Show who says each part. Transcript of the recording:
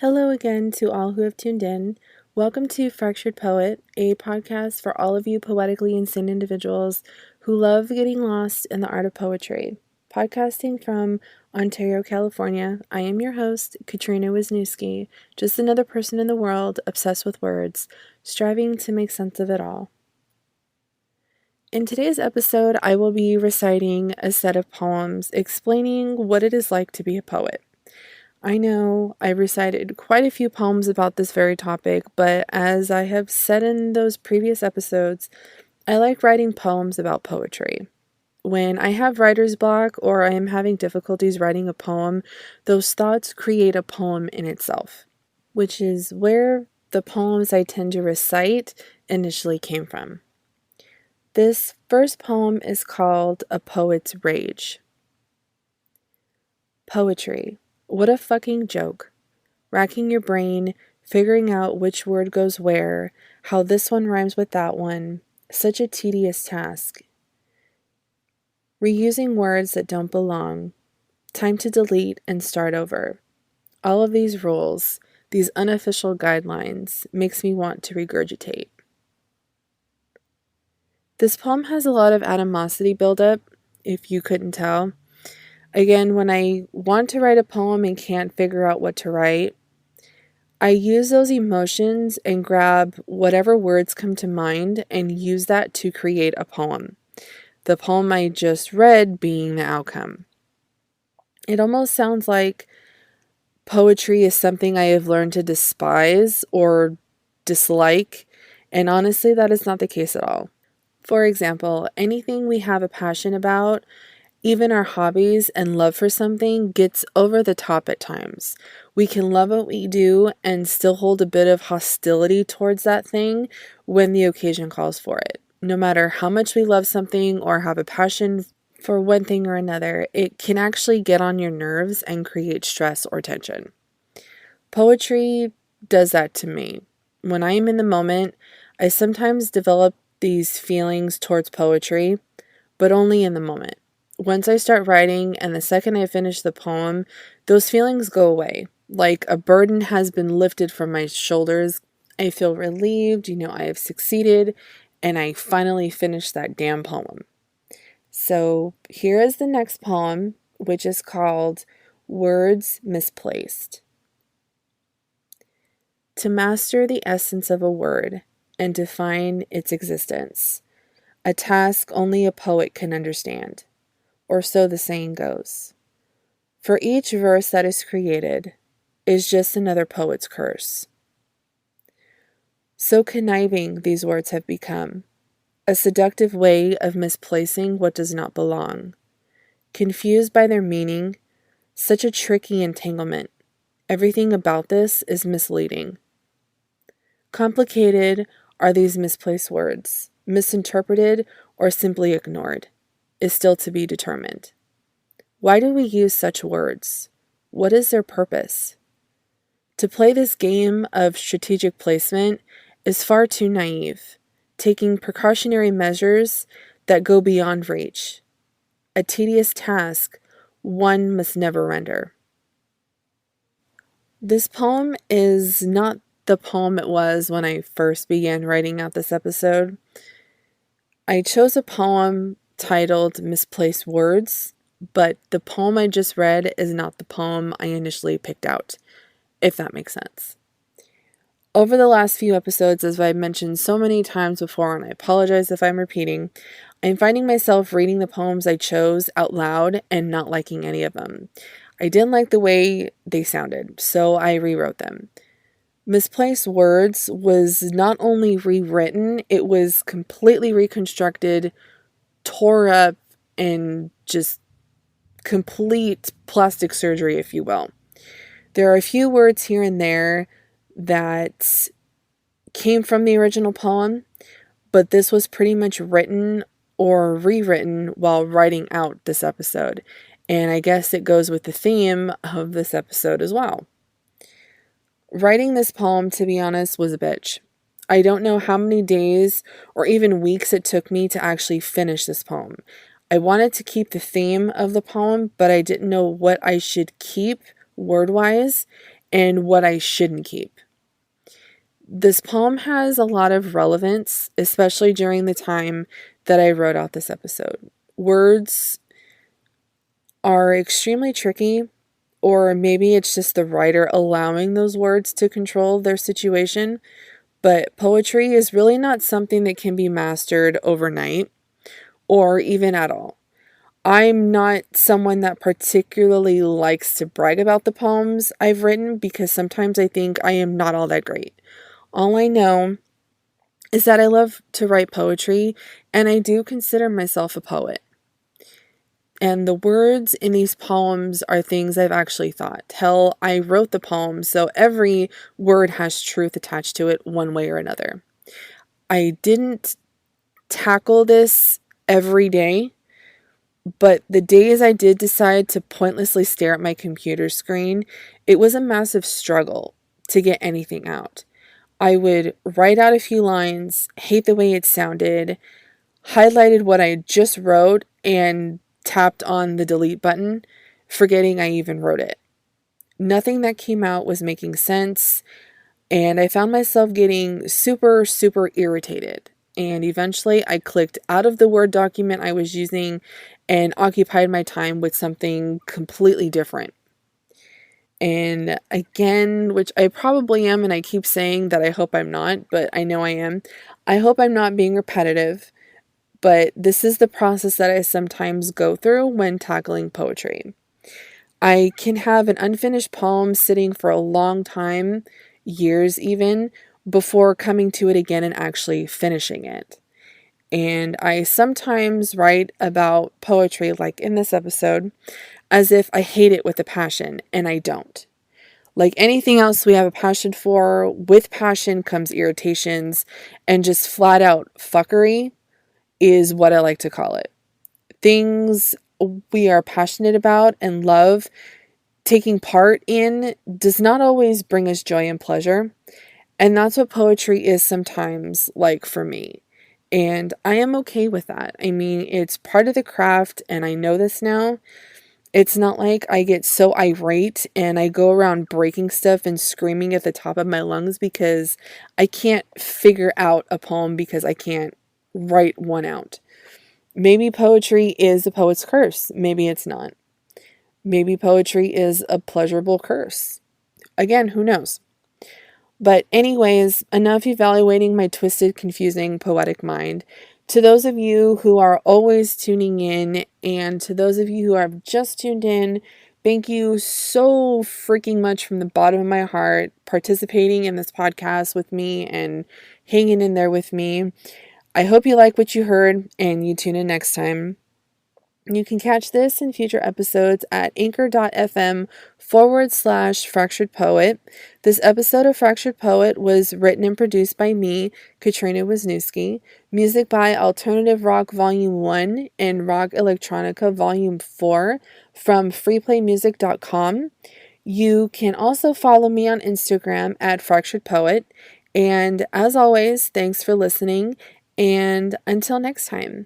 Speaker 1: Hello again to all who have tuned in. Welcome to Fractured Poet, a podcast for all of you poetically insane individuals who love getting lost in the art of poetry. Podcasting from Ontario, California, I am your host, Katrina Wisniewski, just another person in the world obsessed with words, striving to make sense of it all. In today's episode, I will be reciting a set of poems explaining what it is like to be a poet. I know I recited quite a few poems about this very topic, but as I have said in those previous episodes, I like writing poems about poetry. When I have writer's block or I am having difficulties writing a poem, those thoughts create a poem in itself, which is where the poems I tend to recite initially came from. This first poem is called A Poet's Rage. Poetry. What a fucking joke. Racking your brain, figuring out which word goes where, how this one rhymes with that one. Such a tedious task. Reusing words that don't belong. Time to delete and start over. All of these rules, these unofficial guidelines, makes me want to regurgitate. This poem has a lot of animosity buildup, if you couldn't tell. Again, when I want to write a poem and can't figure out what to write, I use those emotions and grab whatever words come to mind and use that to create a poem. The poem I just read being the outcome. It almost sounds like poetry is something I have learned to despise or dislike, and honestly, that is not the case at all. For example, anything we have a passion about, even our hobbies and love for something, gets over the top at times. We can love what we do and still hold a bit of hostility towards that thing when the occasion calls for it. No matter how much we love something or have a passion for one thing or another, it can actually get on your nerves and create stress or tension. Poetry does that to me. When I am in the moment, I sometimes develop these feelings towards poetry, but only in the moment. Once I start writing and the second I finish the poem, those feelings go away. Like a burden has been lifted from my shoulders. I feel relieved, I have succeeded, and I finally finished that damn poem. So here is the next poem, which is called Words Misplaced. To master the essence of a word and define its existence, a task only a poet can understand. Or so the saying goes. For each verse that is created is just another poet's curse. So conniving these words have become, a seductive way of misplacing what does not belong. Confused by their meaning, such a tricky entanglement. Everything about this is misleading. Complicated are these misplaced words, misinterpreted or simply ignored, is still to be determined. Why do we use such words? What is their purpose? To play this game of strategic placement is far too naive, taking precautionary measures that go beyond reach. A tedious task one must never render. This poem is not the poem it was when I first began writing out this episode. I chose a poem titled Misplaced Words, but the poem I just read is not the poem I initially picked out, if that makes sense. Over the last few episodes, as I've mentioned so many times before, and I apologize if I'm repeating, I'm finding myself reading the poems I chose out loud and not liking any of them. I didn't like the way they sounded, so I rewrote them. Misplaced Words was not only rewritten, it was completely reconstructed, tore up, and just complete plastic surgery, if you will. There are a few words here and there that came from the original poem, but this was pretty much written or rewritten while writing out this episode. And I guess it goes with the theme of this episode as well. Writing this poem, to be honest, was a bitch. I don't know how many days or even weeks it took me to actually finish this poem. I wanted to keep the theme of the poem, but I didn't know what I should keep word-wise and what I shouldn't keep. This poem has a lot of relevance, especially during the time that I wrote out this episode. Words are extremely tricky, or maybe it's just the writer allowing those words to control their situation, but poetry is really not something that can be mastered overnight or even at all. I'm not someone that particularly likes to brag about the poems I've written because sometimes I think I am not all that great. All I know is that I love to write poetry, and I do consider myself a poet. And the words in these poems are things I've actually thought. Hell, I wrote the poem, so every word has truth attached to it one way or another. I didn't tackle this every day, but the days I did decide to pointlessly stare at my computer screen, it was a massive struggle to get anything out. I would write out a few lines, hate the way it sounded, highlighted what I just wrote, and tapped on the delete button, forgetting I even wrote it. Nothing that came out was making sense, and I found myself getting super, super irritated. And eventually I clicked out of the Word document I was using and occupied my time with something completely different. And again, which I probably am, and I keep saying that I hope I'm not, but I know I am. I hope I'm not being repetitive, but this is the process that I sometimes go through when tackling poetry. I can have an unfinished poem sitting for a long time, years even, before coming to it again and actually finishing it. And I sometimes write about poetry, like in this episode, as if I hate it with a passion, and I don't. Like anything else we have a passion for, with passion comes irritations and just flat out fuckery is what I like to call it. Things we are passionate about and love taking part in does not always bring us joy and pleasure. And that's what poetry is sometimes like for me. And I am okay with that. I mean, it's part of the craft, and I know this now. It's not like I get so irate and I go around breaking stuff and screaming at the top of my lungs because I can't figure out a poem because I can't write one out. Maybe poetry is a poet's curse. Maybe it's not. Maybe poetry is a pleasurable curse. Again, who knows? But anyways, enough evaluating my twisted, confusing, poetic mind. To those of you who are always tuning in, and to those of you who have just tuned in, thank you so freaking much from the bottom of my heart participating in this podcast with me and hanging in there with me. I hope you like what you heard and you tune in next time. You can catch this in future episodes at anchor.fm/Fractured Poet. This episode of Fractured Poet was written and produced by me, Katrina Wisniewski. Music by Alternative Rock Volume 1 and Rock Electronica Volume 4 from freeplaymusic.com. You can also follow me on Instagram at Fractured Poet. And as always, thanks for listening. And until next time.